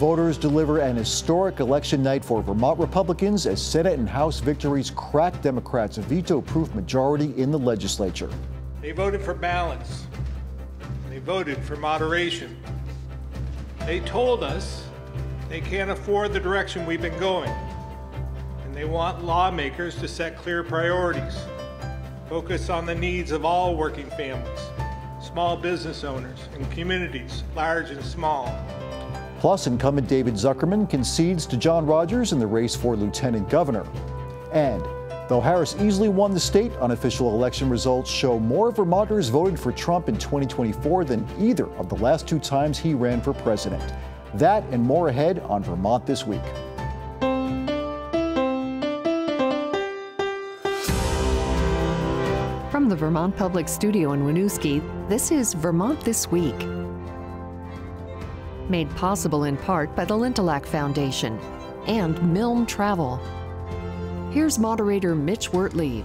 voters deliver an historic election night for Vermont Republicans as Senate and House victories crack Democrats' veto-proof majority in the legislature. They voted for balance. They voted for moderation. They told us they can't afford the direction we've been going, and they want lawmakers to set clear priorities, focus on the needs of all working families, small business owners, and communities, large and small. Plus, Incumbent David Zuckerman concedes to John Rodgers in the race for lieutenant governor. And though Harris easily won the state, unofficial election results show more Vermonters voted for Trump in 2024 than either of the last two times he ran for president. That and more ahead on Vermont This Week. From the Vermont Public Studio in Winooski, this is Vermont This Week. Made possible in part by the Lintelak Foundation and Milne Travel. Here's moderator Mitch Wertlieb.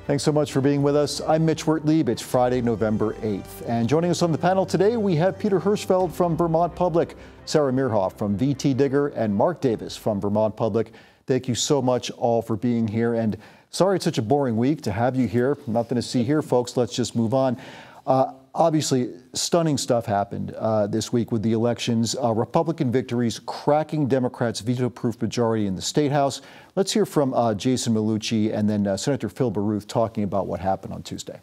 Thanks so much for being with us. I'm Mitch Wertlieb. It's Friday, November 8th. And joining us on the panel today, we have Peter Hirschfeld from Vermont Public, Sarah Mearhoff from VTDigger, and Mark Davis from Vermont Public. Thank you so much all for being here. And sorry it's such a boring week to have you here. Nothing to see here, folks. Let's just move on. Obviously, stunning stuff happened this week with the elections. Republican victories cracking Democrats' veto-proof majority in the Statehouse. Let's hear from Jason Malucci and then Senator Phil Baruth talking about what happened on Tuesday.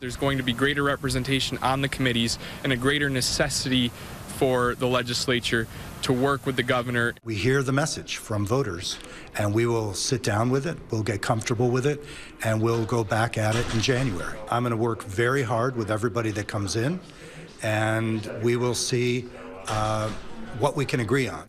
There's going to be greater representation on the committees and a greater necessity for the legislature to work with the governor. We hear the message from voters, and we will sit down with it, we'll get comfortable with it, and we'll go back at it in January. I'm going to work very hard with everybody that comes in, and we will see what we can agree on.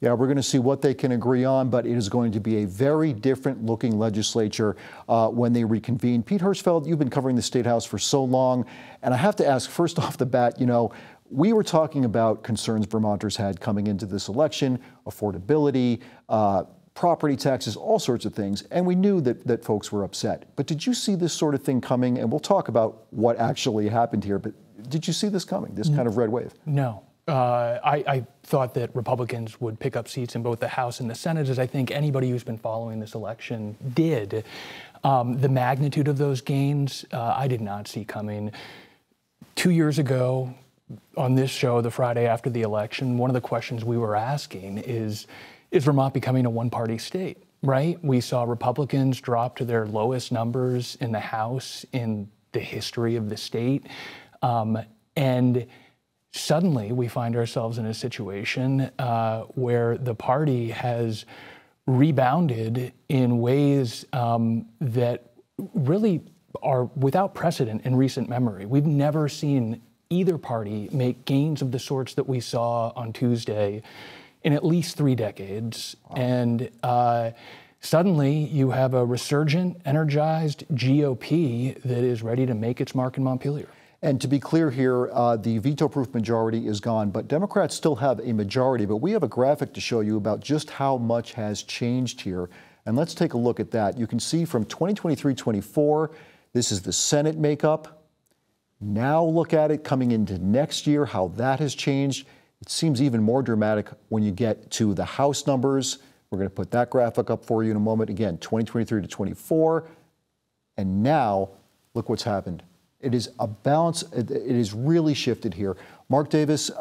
Yeah, we're going to see what they can agree on, but it is going to be a very different looking legislature when they reconvene. Pete Hirschfeld, you've been covering the State House for so long, and I have to ask, first off the bat, you know, we were talking about concerns Vermonters had coming into this election, affordability, property taxes, all sorts of things, and we knew that folks were upset. But did you see this sort of thing coming? And we'll talk about what actually happened here, but did you see this coming, this kind of red wave? No. I thought that Republicans would pick up seats in both the House and the Senate, as I think anybody who's been following this election did. The magnitude of those gains, I did not see coming. 2 years ago, on this show, the Friday after the election, one of the questions we were asking is Vermont becoming a one-party state, right? We saw Republicans drop to their lowest numbers in the House in the history of the state. And suddenly we find ourselves in a situation where the party has rebounded in ways that really are without precedent in recent memory. We've never seen either party make gains of the sorts that we saw on Tuesday in at least 3 decades. Wow. And suddenly you have a resurgent, energized GOP that is ready to make its mark in Montpelier. And to be clear here, the veto-proof majority is gone, but Democrats still have a majority. But we have a graphic to show you about just how much has changed here. And let's take a look at that. You can see from 2023-24, this is the Senate makeup. Now look at it coming into next year, how that has changed. It seems even more dramatic when you get to the House numbers. We're going to put that graphic up for you in a moment. Again, 2023 to 24. And now look what's happened. It is a balance. It is really shifted here. Mark Davis,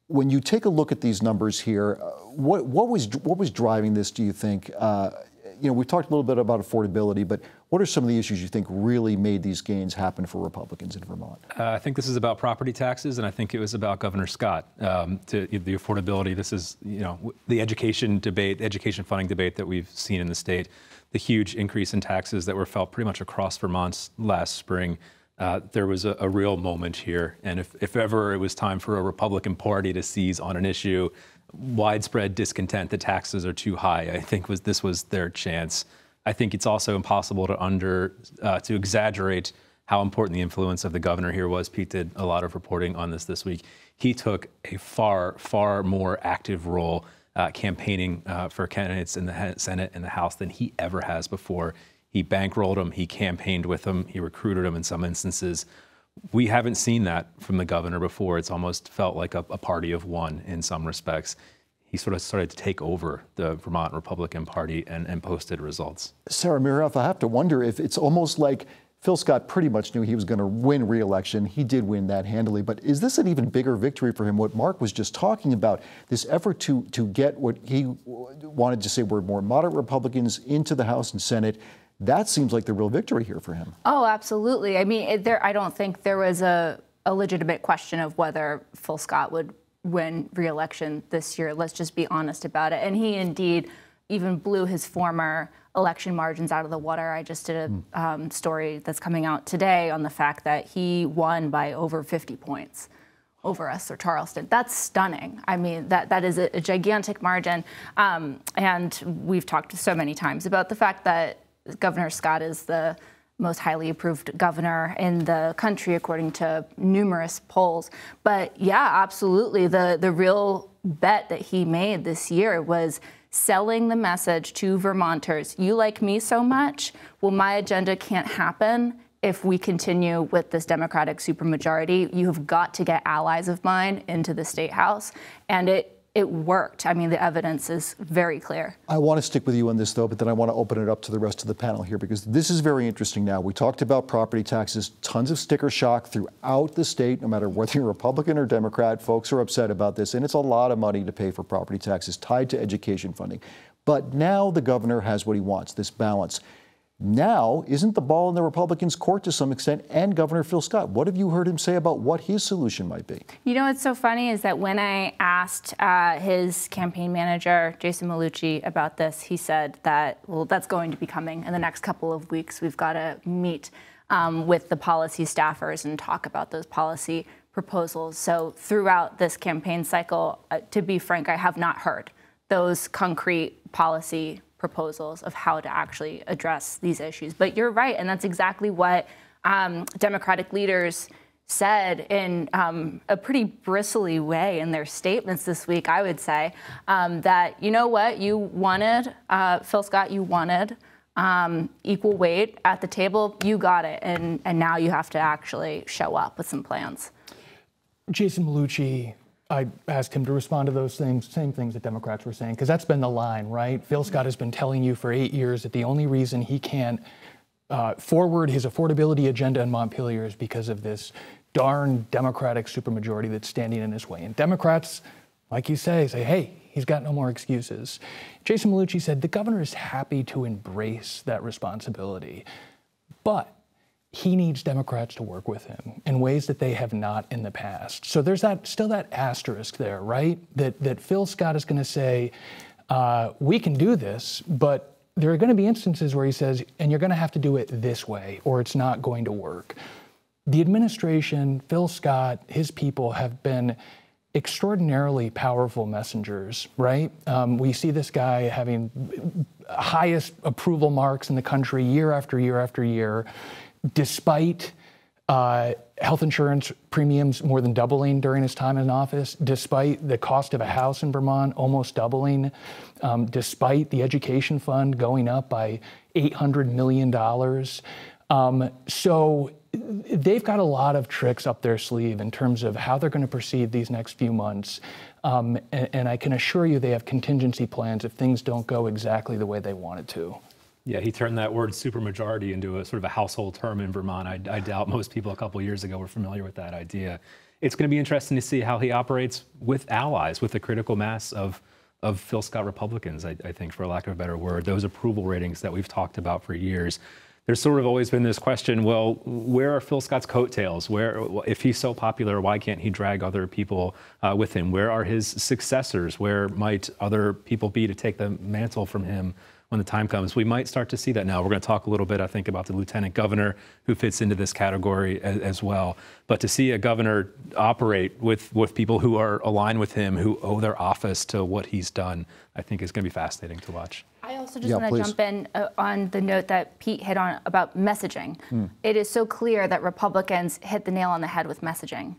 when you take a look at these numbers here, what was driving this, do you think? You know, we talked a little bit about affordability, but what are some of the issues you think really made these gains happen for Republicans in Vermont? I think this is about property taxes, and I think it was about Governor Scott. To the affordability, this is, you know, the education debate, education funding debate that we've seen in the state, the huge increase in taxes that were felt pretty much across Vermont last spring. There was a real moment here, and if ever it was time for a Republican Party to seize on an issue, widespread discontent, the taxes are too high, I think this was their chance. I think it's also impossible to exaggerate how important the influence of the governor here was. Pete did a lot of reporting on this week. He took a far more active role campaigning for candidates in the Senate and the House than he ever has before. He bankrolled them, he campaigned with them, he recruited them in some instances. We haven't seen that from the governor before. It's almost felt like a party of one in some respects. He sort of started to take over the Vermont Republican Party and posted results. Sarah Mearhoff, I have to wonder if it's almost like Phil Scott pretty much knew he was going to win re-election. He did win that handily, but is this an even bigger victory for him? What Mark was just talking about, this effort to get what he wanted to say were more moderate Republicans into the House and Senate, that seems like the real victory here for him. Oh, absolutely. I mean, I don't think there was a legitimate question of whether Phil Scott would win re-election this year. Let's just be honest about it. And he indeed even blew his former election margins out of the water. I just did a story that's coming out today on the fact that he won by over 50 points over Esther Charleston. That's stunning. I mean, that is a gigantic margin. And we've talked so many times about the fact that Governor Scott is the most highly approved governor in the country, according to numerous polls. But yeah, absolutely. The real bet that he made this year was selling the message to Vermonters. You like me so much? Well, my agenda can't happen if we continue with this Democratic supermajority. You have got to get allies of mine into the State House. And it worked. I mean, the evidence is very clear. I want to stick with you on this, though, but then I want to open it up to the rest of the panel here, because this is very interesting now. We talked about property taxes, tons of sticker shock throughout the state, no matter whether you're Republican or Democrat. Folks are upset about this, and it's a lot of money to pay for property taxes tied to education funding. But now the governor has what he wants, this balance. Now, isn't the ball in the Republicans' court to some extent, and Governor Phil Scott? What have you heard him say about what his solution might be? You know, what's so funny is that when I asked his campaign manager, Jason Malucci, about this, he said that, well, that's going to be coming in the next couple of weeks. We've got to meet with the policy staffers and talk about those policy proposals. So throughout this campaign cycle, to be frank, I have not heard those concrete policy proposals of how to actually address these issues. But you're right, and that's exactly what Democratic leaders said in a pretty bristly way in their statements this week, I would say, that, you know what, you wanted, Phil Scott, you wanted equal weight at the table, you got it, and now you have to actually show up with some plans. Jason Malucci, I asked him to respond to those same things that Democrats were saying, because that's been the line, right? Phil Scott has been telling you for 8 years that the only reason he can't forward his affordability agenda in Montpelier is because of this darn Democratic supermajority that's standing in his way. And Democrats, like you say, hey, he's got no more excuses. Jason Malucci said the governor is happy to embrace that responsibility, but he needs Democrats to work with him in ways that they have not in the past. So there's still that asterisk there, right? That Phil Scott is going to say, we can do this, but there are going to be instances where he says, and you're going to have to do it this way, or it's not going to work. The administration, Phil Scott, his people have been extraordinarily powerful messengers, right? We see this guy having highest approval marks in the country year after year after year, despite health insurance premiums more than doubling during his time in office, despite the cost of a house in Vermont almost doubling, despite the education fund going up by $800 million. So they've got a lot of tricks up their sleeve in terms of how they're going to proceed these next few months. And I can assure you they have contingency plans if things don't go exactly the way they want it to. Yeah, he turned that word supermajority into a sort of a household term in Vermont. I doubt most people a couple of years ago were familiar with that idea. It's going to be interesting to see how he operates with allies, with the critical mass of Phil Scott Republicans, I think, for lack of a better word, those approval ratings that we've talked about for years. There's sort of always been this question, well, where are Phil Scott's coattails? If he's so popular, why can't he drag other people with him? Where are his successors? Where might other people be to take the mantle from him when the time comes? We might start to see that now. We're going to talk a little bit, I think, about the lieutenant governor who fits into this category as well. But to see a governor operate with people who are aligned with him, who owe their office to what he's done, I think is going to be fascinating to watch. I also just want to jump in on the note that Pete hit on about messaging. It is so clear that Republicans hit the nail on the head with messaging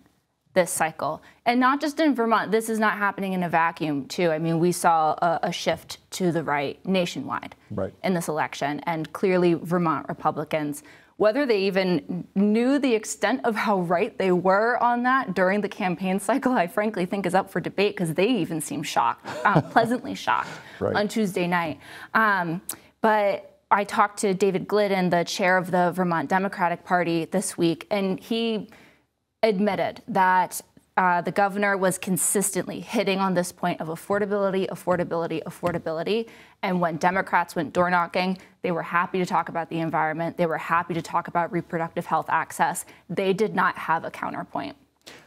this cycle. And not just in Vermont. This is not happening in a vacuum, too. I mean, we saw a shift to the right nationwide in this election. And clearly, Vermont Republicans Whether they even knew the extent of how right they were on that during the campaign cycle, I frankly think is up for debate, because they even seem shocked, pleasantly shocked on Tuesday night. But I talked to David Glidden, the chair of the Vermont Democratic Party, this week, and he admitted that the governor was consistently hitting on this point of affordability, affordability, affordability. And when Democrats went door knocking, they were happy to talk about the environment. They were happy to talk about reproductive health access. They did not have a counterpoint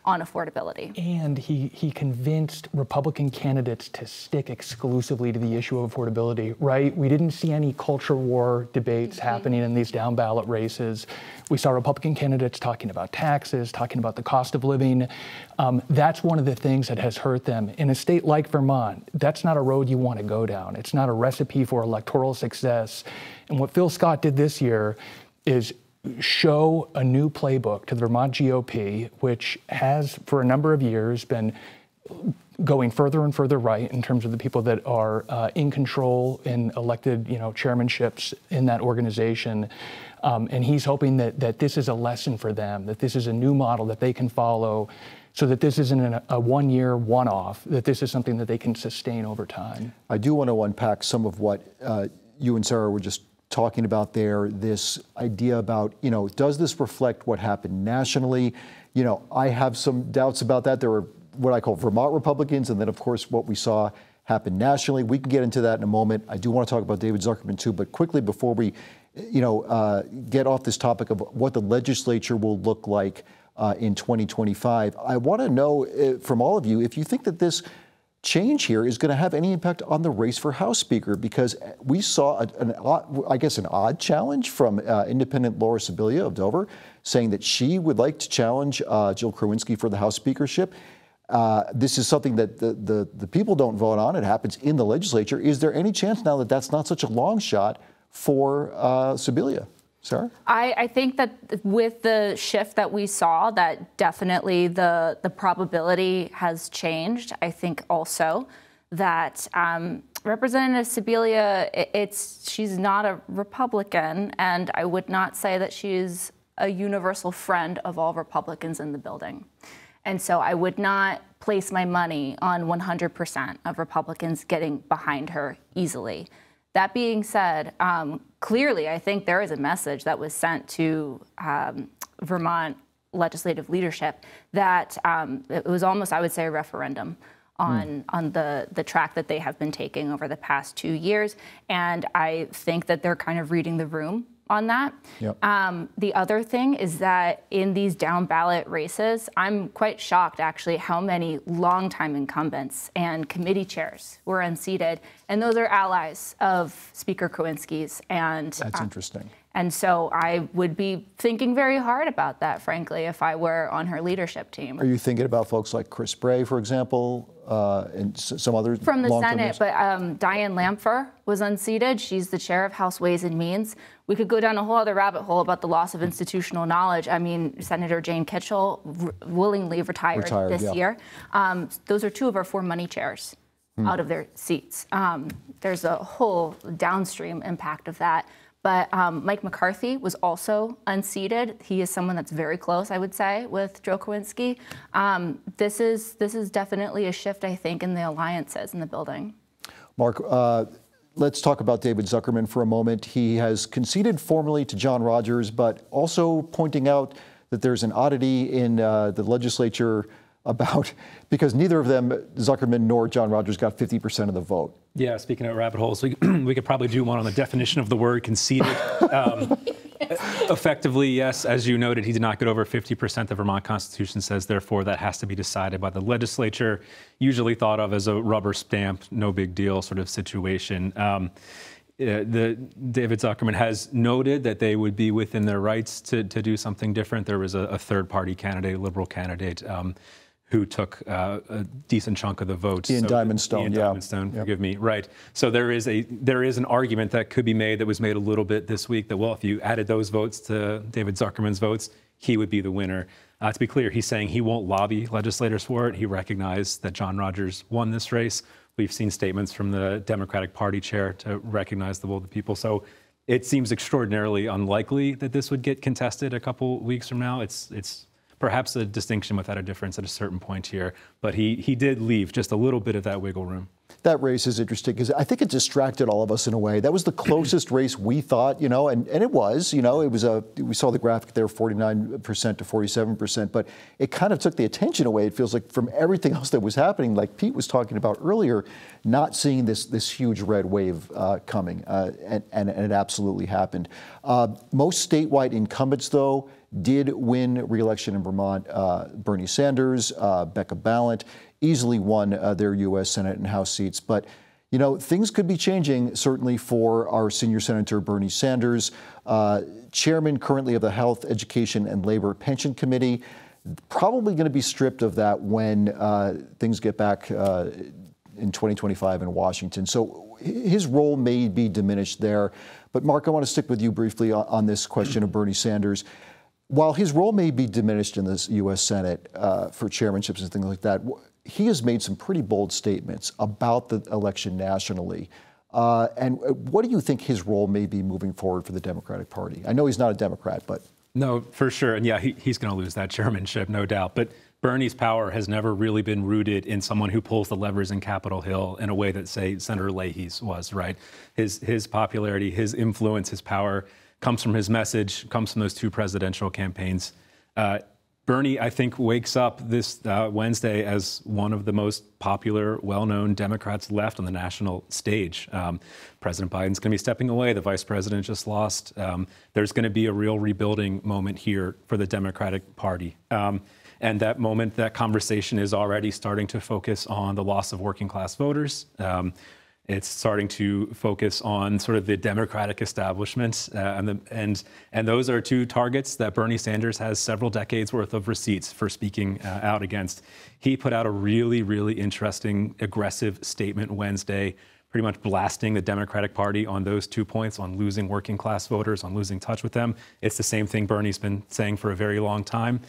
on affordability. And he convinced Republican candidates to stick exclusively to the issue of affordability, right? We didn't see any culture war debates happening in these down ballot races. We saw Republican candidates talking about taxes, talking about the cost of living. That's one of the things that has hurt them. In a state like Vermont, that's not a road you want to go down. It's not a recipe for electoral success. And what Phil Scott did this year is show a new playbook to the Vermont GOP, which has for a number of years been going further and further right in terms of the people that are in control in elected, chairmanships in that organization. And he's hoping that this is a lesson for them, that this is a new model that they can follow, so that this isn't a one-year one-off, that this is something that they can sustain over time. I do want to unpack some of what you and Sarah were just talking about there, this idea about, does this reflect what happened nationally? I have some doubts about that. There were what I call Vermont Republicans, and then, of course, what we saw happen nationally. We can get into that in a moment. I do want to talk about David Zuckerman, too, but quickly before we, get off this topic of what the legislature will look like in 2025, I want to know from all of you if you think that this change here is going to have any impact on the race for House Speaker, because we saw an odd challenge from independent Laura Sibilia of Dover, saying that she would like to challenge Jill Krowinski for the House Speakership. This is something that the people don't vote on. It happens in the legislature. Is there any chance now that that's not such a long shot for Sibilia? Sarah? I think that with the shift that we saw, that definitely the probability has changed. I think also that Representative Sibilia, she's not a Republican, and I would not say that she's a universal friend of all Republicans in the building. And so I would not place my money on 100% of Republicans getting behind her easily. That being said, clearly, I think there is a message that was sent to Vermont legislative leadership that it was almost, I would say, a referendum on the track that they have been taking over the past 2 years. And I think that they're kind of reading the room on that. Yep. The other thing is that in these down ballot races, I'm quite shocked actually how many longtime incumbents and committee chairs were unseated, and those are allies of Speaker Krowinski's. And that's interesting. And so I would be thinking very hard about that, frankly, if I were on her leadership team. Are you thinking about folks like Chris Bray, for example, and some others? From the Senate, but Diane Lampfer was unseated. She's the chair of House Ways and Means. We could go down a whole other rabbit hole about the loss of institutional knowledge. I mean, Senator Jane Kitchell willingly retired this year. Those are two of our 4 money chairs out of their seats. There's a whole downstream impact of that. But Mike McCarthy was also unseated. He is someone that's very close, I would say, with Joe Krowinski. This is definitely a shift, I think, in the alliances in the building. Mark, let's talk about David Zuckerman for a moment. He has conceded formally to John Rodgers, but also pointing out that there's an oddity in the legislature because neither of them, Zuckerman nor John Rodgers, got 50% of the vote. Yeah, speaking of rabbit holes, we could probably do one on the definition of the word conceded. Effectively, yes, as you noted, he did not get over 50%. The Vermont Constitution says, therefore, that has to be decided by the legislature, usually thought of as a rubber stamp, no big deal sort of situation. David Zuckerman has noted that they would be within their rights to do something different. There was a third-party candidate, a liberal candidate, who took a decent chunk of the votes. Ian Diamondstone, Diamondstone, forgive me. Right. So there is an argument that could be made, that was made a little bit this week, that, well, if you added those votes to David Zuckerman's votes, he would be the winner. To be clear, he's saying he won't lobby legislators for it. He recognized that John Rodgers won this race. We've seen statements from the Democratic Party chair to recognize the will of the people. So It seems extraordinarily unlikely that this would get contested a couple weeks from now. It's perhaps a distinction without a difference at a certain point here, but he did leave just a little bit of that wiggle room. That race is interesting because I think it distracted all of us in a way. That was the closest race we thought, you know, and it was, you know, it was we saw the graphic there, 49% to 47%, but it kind of took the attention away, it feels like, from everything else that was happening, like Pete was talking about earlier, not seeing this huge red wave coming, and it absolutely happened. Most statewide incumbents, though, did win re-election in Vermont. Bernie Sanders, Becca Balint easily won their U.S. Senate and House seats. But, you know, things could be changing, certainly for our senior Senator Bernie Sanders, chairman currently of the Health, Education, and Labor Pension Committee, probably going to be stripped of that when things get back in 2025 in Washington. So his role may be diminished there. But, Mark, I want to stick with you briefly on this question of Bernie Sanders. While his role may be diminished in the U.S. Senate for chairmanships and things like that, he has made some pretty bold statements about the election nationally. And what do you think his role may be moving forward for the Democratic Party? I know he's not a Democrat, but... No, for sure. And yeah, he's going to lose that chairmanship, no doubt. But Bernie's power has never really been rooted in someone who pulls the levers in Capitol Hill in a way that, say, Senator Leahy's was, right? His popularity, his influence, his power comes from his message, comes from those two presidential campaigns. Bernie, I think, wakes up this Wednesday as one of the most popular, well-known Democrats left on the national stage. President Biden's going to be stepping away. The vice president just lost. There's going to be a real rebuilding moment here for the Democratic Party. And that moment, that conversation is already starting to focus on the loss of working class voters. It's starting to focus on sort of the Democratic establishment, and those are two targets that Bernie Sanders has several decades worth of receipts for speaking out against. He put out a really, really interesting, aggressive statement Wednesday, pretty much blasting the Democratic Party on those 2 points, on losing working class voters, on losing touch with them. It's the same thing Bernie's been saying for a very long time.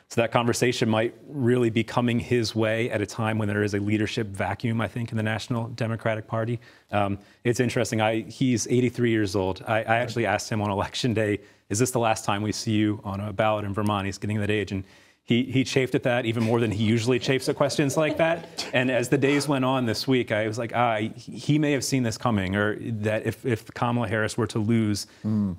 So that conversation might really be coming his way at a time when there is a leadership vacuum, I think, in the National Democratic Party. It's interesting. He's 83 years old. I actually asked him on Election Day, is this the last time we see you on a ballot in Vermont? He's getting that age. And he chafed at that even more than he usually chafes at questions like that. And as the days went on this week, I was like, he may have seen this coming, or that if Kamala Harris were to lose,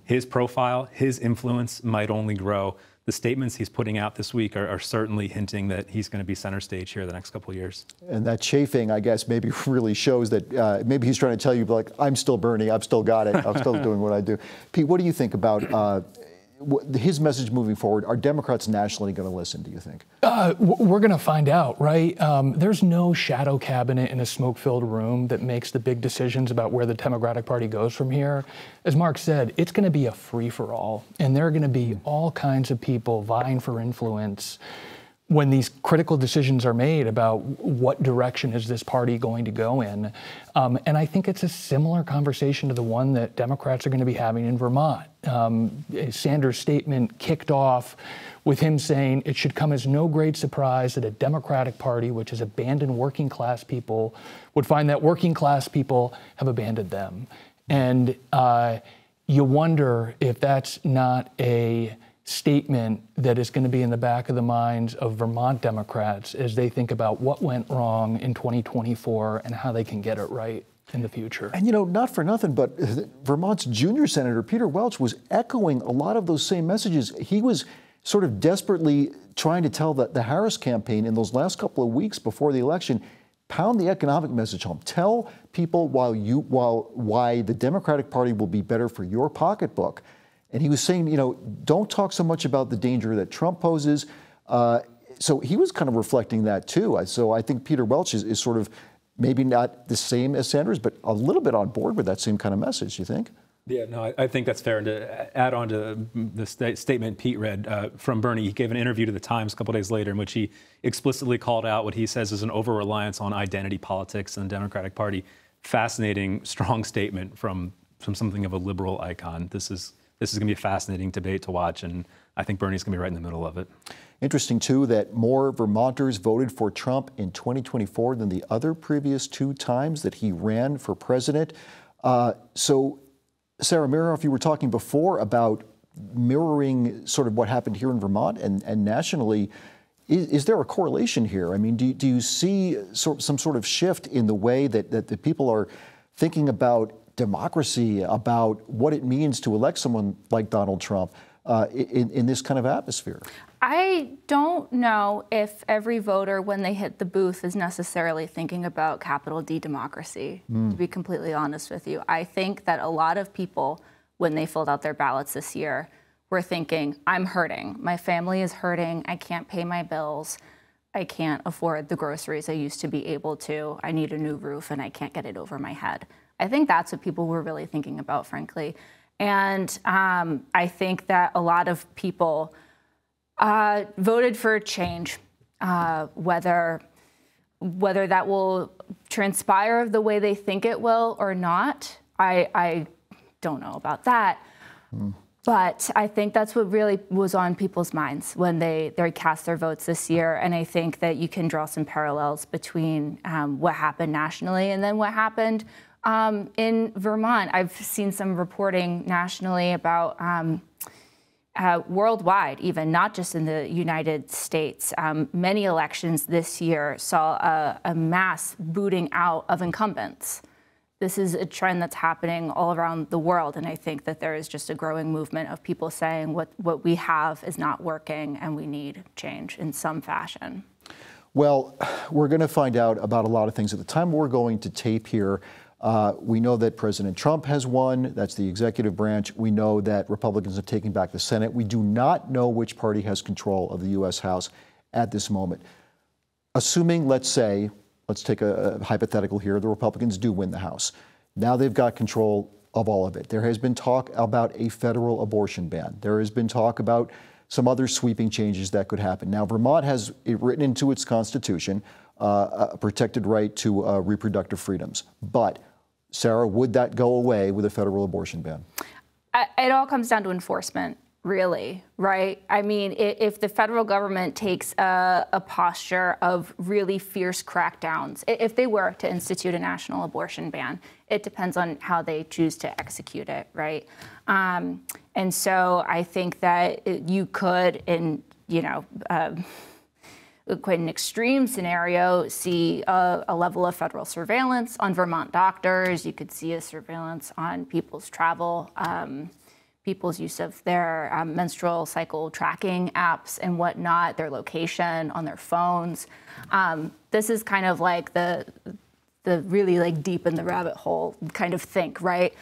his profile, his influence might only grow. The statements he's putting out this week are certainly hinting that he's going to be center stage here the next couple of years. And that chafing, I guess, maybe really shows that maybe he's trying to tell you, like, I'm still Bernie, I've still got it, I'm still doing what I do. Pete, what do you think about his message moving forward? Are Democrats nationally going to listen, do you think? We're going to find out, right? There's no shadow cabinet in a smoke-filled room that makes the big decisions about where the Democratic Party goes from here. As Mark said, it's going to be a free-for-all, and there are going to be all kinds of people vying for influence when these critical decisions are made about what direction is this party going to go in. And I think it's a similar conversation to the one that Democrats are going to be having in Vermont. Sanders' statement kicked off with him saying it should come as no great surprise that a Democratic Party, which has abandoned working class people, would find that working class people have abandoned them. And you wonder if that's not a statement that is going to be in the back of the minds of Vermont Democrats as they think about what went wrong in 2024 and how they can get it right in the future. And, you know, not for nothing, but Vermont's junior senator, Peter Welch, was echoing a lot of those same messages. He was sort of desperately trying to tell the Harris campaign in those last couple of weeks before the election, pound the economic message home. Tell people why the Democratic Party will be better for your pocketbook. And he was saying, you know, don't talk so much about the danger that Trump poses. So he was kind of reflecting that too. So I think Peter Welch is sort of maybe not the same as Sanders, but a little bit on board with that same kind of message, you think? Yeah, no, I think that's fair. And to add on to the statement Pete read from Bernie, he gave an interview to the Times a couple days later in which he explicitly called out what he says is an over-reliance on identity politics in the Democratic Party. Fascinating, strong statement from something of a liberal icon. This is going to be a fascinating debate to watch, and I think Bernie's going to be right in the middle of it. Interesting, too, that more Vermonters voted for Trump in 2024 than the other previous two times that he ran for president. So Sarah Mearhoff, you were talking before about mirroring sort of what happened here in Vermont and nationally. Is there a correlation here? I mean, do you see some sort of shift in the way that the people are thinking about democracy, about what it means to elect someone like Donald Trump in this kind of atmosphere? I don't know if every voter, when they hit the booth, is necessarily thinking about capital D democracy, to be completely honest with you. I think that a lot of people, when they filled out their ballots this year, were thinking, I'm hurting. My family is hurting. I can't pay my bills. I can't afford the groceries I used to be able to. I need a new roof and I can't get it over my head. I think that's what people were really thinking about, frankly. And I think that a lot of people voted for change, whether that will transpire the way they think it will or not. I don't know about that. But I think that's what really was on people's minds when they cast their votes this year. And I think that you can draw some parallels between what happened nationally and then what happened in Vermont. I've seen some reporting nationally about worldwide, even not just in the United States. Many elections this year saw a mass booting out of incumbents. This is a trend that's happening all around the world, and I think that there is just a growing movement of people saying what we have is not working and we need change in some fashion. Well, we're going to find out about a lot of things. At the time we're going to tape here, we know that President Trump has won. That's the executive branch. We know that Republicans have taken back the Senate. We do not know which party has control of the U.S. House at this moment. Assuming, let's take a hypothetical here, the Republicans do win the House. Now they've got control of all of it. There has been talk about a federal abortion ban. There has been talk about some other sweeping changes that could happen. Now, Vermont has it written into its constitution a protected right to reproductive freedoms. But, Sarah, would that go away with a federal abortion ban? It all comes down to enforcement, really, right? I mean, if the federal government takes a posture of really fierce crackdowns, if they were to institute a national abortion ban, it depends on how they choose to execute it, right? And so I think that you could, in quite an extreme scenario, see a level of federal surveillance on Vermont doctors. You could see a surveillance on people's travel, people's use of their menstrual cycle tracking apps and whatnot, their location on their phones. This is kind of like the really like deep in the rabbit hole kind of think, right?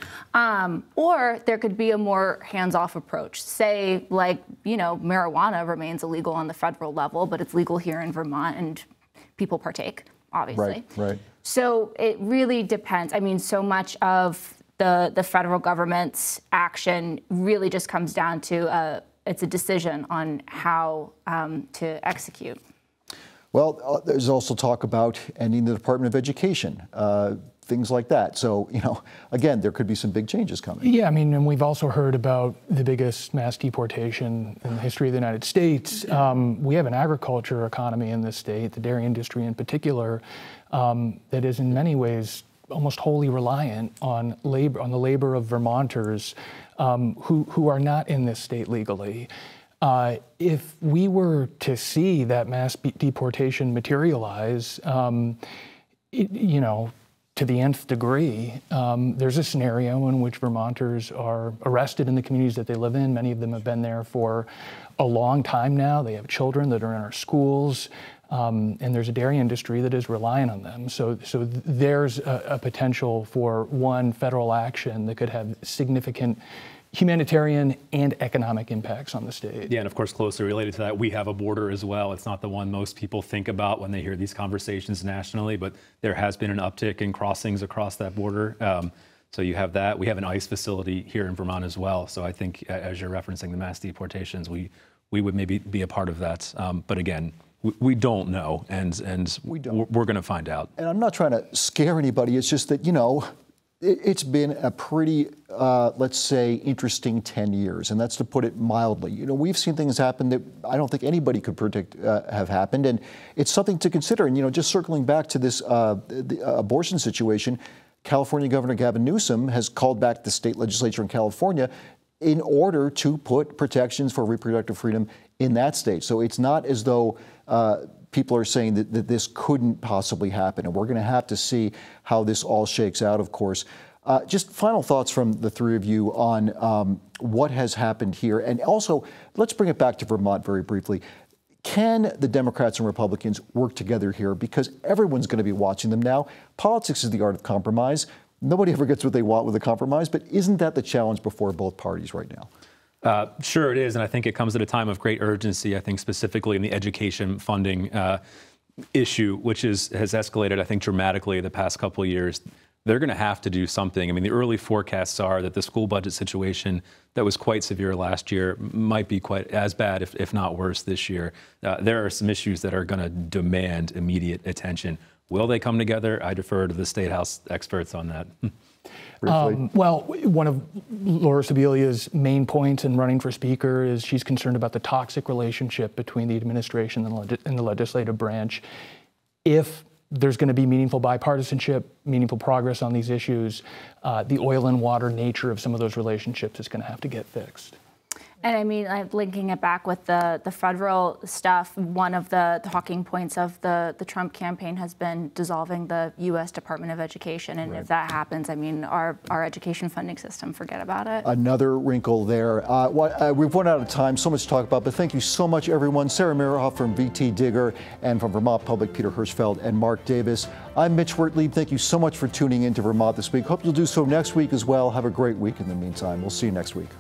Or there could be a more hands-off approach. Say, like, marijuana remains illegal on the federal level, but it's legal here in Vermont and people partake, obviously. Right. So it really depends. I mean, so much of the federal government's action really just comes down to it's a decision on how to execute. Well, there's also talk about ending the Department of Education, things like that. So, again, there could be some big changes coming. Yeah, I mean, and we've also heard about the biggest mass deportation in the history of the United States. We have an agriculture economy in this state, the dairy industry in particular, that is in many ways almost wholly reliant on the labor of Vermonters who are not in this state legally. If we were to see that mass deportation materialize, to the nth degree, there's a scenario in which Vermonters are arrested in the communities that they live in. Many of them have been there for a long time now. They have children that are in our schools, and there's a dairy industry that is reliant on them. So there's a potential for one federal action that could have significant humanitarian and economic impacts on the state. Yeah, and of course, closely related to that, we have a border as well. It's not the one most people think about when they hear these conversations nationally, but there has been an uptick in crossings across that border. So you have that. We have an ICE facility here in Vermont as well. So I think, as you're referencing the mass deportations, we would maybe be a part of that. But again, we don't know, and we're going to find out. And I'm not trying to scare anybody. It's just that, it's been a pretty, let's say, interesting 10 years, and that's to put it mildly. We've seen things happen that I don't think anybody could predict have happened, and it's something to consider. And, just circling back to this the abortion situation, California Governor Gavin Newsom has called back the state legislature in California in order to put protections for reproductive freedom in that state. So it's not as though people are saying that this couldn't possibly happen, and we're going to have to see how this all shakes out, of course. Just final thoughts from the three of you on what has happened here. And also, let's bring it back to Vermont very briefly. Can the Democrats and Republicans work together here? Because everyone's going to be watching them now. Politics is the art of compromise. Nobody ever gets what they want with a compromise, but isn't that the challenge before both parties right now? Sure it is, and I think it comes at a time of great urgency, I think specifically in the education funding issue, which has escalated, I think, dramatically the past couple of years. They're going to have to do something. I mean, the early forecasts are that the school budget situation that was quite severe last year might be quite as bad, if not worse, this year. There are some issues that are going to demand immediate attention. Will they come together? I defer to the State House experts on that. Well, one of Laura Sebelia's main points in running for Speaker is she's concerned about the toxic relationship between the administration and the legislative branch. If there's going to be meaningful bipartisanship, meaningful progress on these issues, the oil and water nature of some of those relationships is going to have to get fixed. And I mean, linking it back with the federal stuff, one of the talking points of the Trump campaign has been dissolving the U.S. Department of Education. And if that happens, I mean, our education funding system, forget about it. Another wrinkle there. We've run out of time, so much to talk about, but thank you so much, everyone. Sarah Mearhoff from VTDigger, and from Vermont Public, Peter Hirschfeld and Mark Davis. I'm Mitch Wertlieb. Thank you so much for tuning in to Vermont This Week. Hope you'll do so next week as well. Have a great week in the meantime. We'll see you next week.